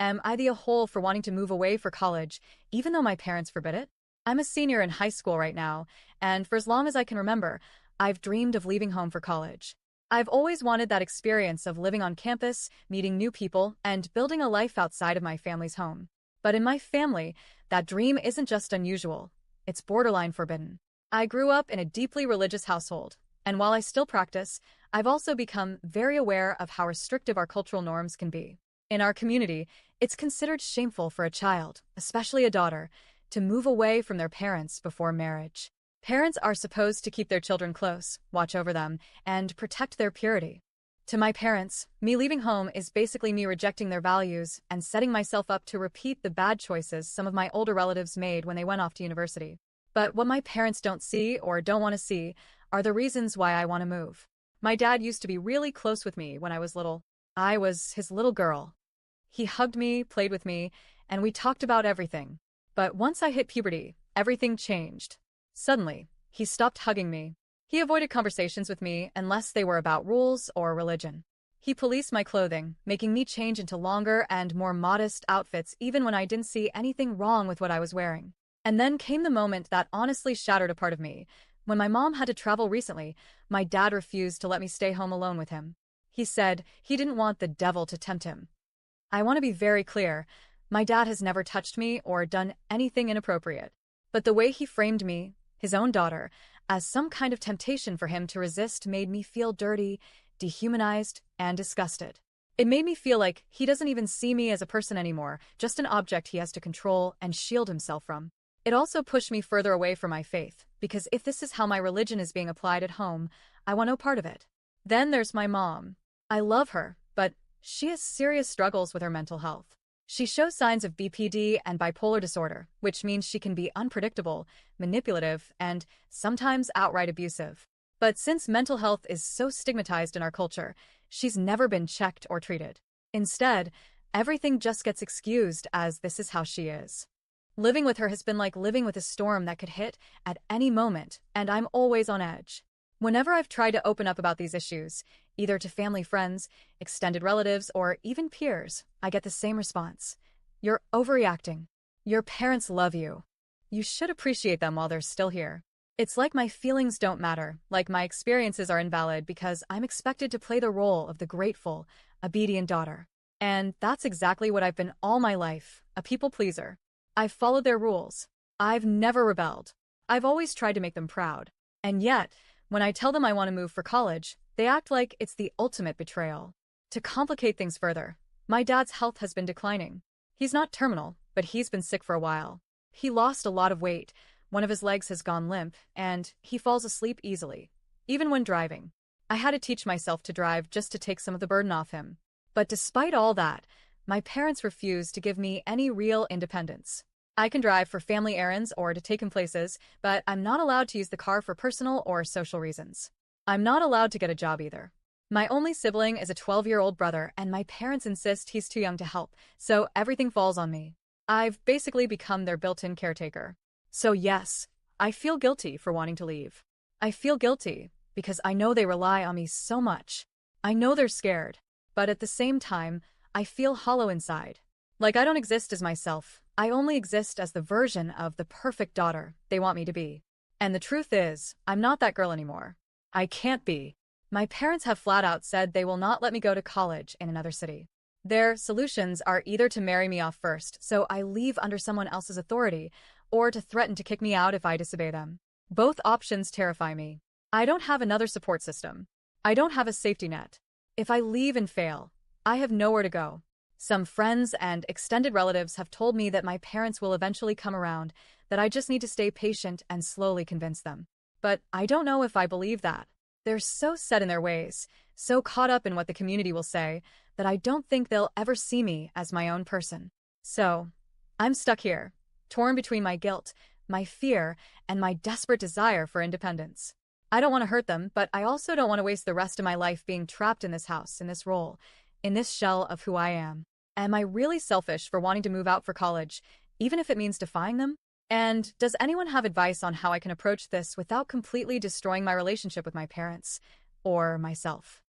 Am I the a-hole for wanting to move away for college, even though my parents forbid it? I'm a senior in high school right now, and for as long as I can remember, I've dreamed of leaving home for college. I've always wanted that experience of living on campus, meeting new people, and building a life outside of my family's home. But in my family, that dream isn't just unusual, it's borderline forbidden. I grew up in a deeply religious household, and while I still practice, I've also become very aware of how restrictive our cultural norms can be. In our community, it's considered shameful for a child, especially a daughter, to move away from their parents before marriage. Parents are supposed to keep their children close, watch over them, and protect their purity. To my parents, me leaving home is basically me rejecting their values and setting myself up to repeat the bad choices some of my older relatives made when they went off to university. But what my parents don't see or don't want to see are the reasons why I want to move. My dad used to be really close with me when I was little. I was his little girl. He hugged me, played with me, and we talked about everything. But once I hit puberty, everything changed. Suddenly, he stopped hugging me. He avoided conversations with me unless they were about rules or religion. He policed my clothing, making me change into longer and more modest outfits even when I didn't see anything wrong with what I was wearing. And then came the moment that honestly shattered a part of me. When my mom had to travel recently, my dad refused to let me stay home alone with him. He said he didn't want the devil to tempt him. I want to be very clear, my dad has never touched me or done anything inappropriate. But the way he framed me, his own daughter, as some kind of temptation for him to resist made me feel dirty, dehumanized, and disgusted. It made me feel like he doesn't even see me as a person anymore, just an object he has to control and shield himself from. It also pushed me further away from my faith, because if this is how my religion is being applied at home, I want no part of it. Then there's my mom. I love her, but she has serious struggles with her mental health. She shows signs of BPD and bipolar disorder, which means she can be unpredictable, manipulative, and sometimes outright abusive. But since mental health is so stigmatized in our culture, she's never been checked or treated. Instead, everything just gets excused as this is how she is. Living with her has been like living with a storm that could hit at any moment, and I'm always on edge. Whenever I've tried to open up about these issues, either to family friends, extended relatives, or even peers, I get the same response. You're overreacting. Your parents love you. You should appreciate them while they're still here. It's like my feelings don't matter, like my experiences are invalid because I'm expected to play the role of the grateful, obedient daughter. And that's exactly what I've been all my life, a people pleaser. I've followed their rules. I've never rebelled. I've always tried to make them proud. And yet, when I tell them I want to move for college, they act like it's the ultimate betrayal. To complicate things further, my dad's health has been declining. He's not terminal, but he's been sick for a while. He lost a lot of weight, one of his legs has gone limp, and he falls asleep easily, even when driving. I had to teach myself to drive just to take some of the burden off him. But despite all that, my parents refuse to give me any real independence. I can drive for family errands or to take him places, but I'm not allowed to use the car for personal or social reasons. I'm not allowed to get a job either. My only sibling is a 12-year-old brother, and my parents insist he's too young to help, so everything falls on me. I've basically become their built-in caretaker. So yes, I feel guilty for wanting to leave. I feel guilty because I know they rely on me so much. I know they're scared, but at the same time, I feel hollow inside. Like I don't exist as myself. I only exist as the version of the perfect daughter they want me to be. And the truth is, I'm not that girl anymore. I can't be. My parents have flat out said they will not let me go to college in another city. Their solutions are either to marry me off first, so I leave under someone else's authority, or to threaten to kick me out if I disobey them. Both options terrify me. I don't have another support system. I don't have a safety net. If I leave and fail, I have nowhere to go. Some friends and extended relatives have told me that my parents will eventually come around, that I just need to stay patient and slowly convince them. But I don't know if I believe that. They're so set in their ways, so caught up in what the community will say, that I don't think they'll ever see me as my own person. So, I'm stuck here, torn between my guilt, my fear, and my desperate desire for independence. I don't want to hurt them, but I also don't want to waste the rest of my life being trapped in this house, in this role, in this shell of who I am. Am I really selfish for wanting to move out for college, even if it means defying them? And does anyone have advice on how I can approach this without completely destroying my relationship with my parents or myself?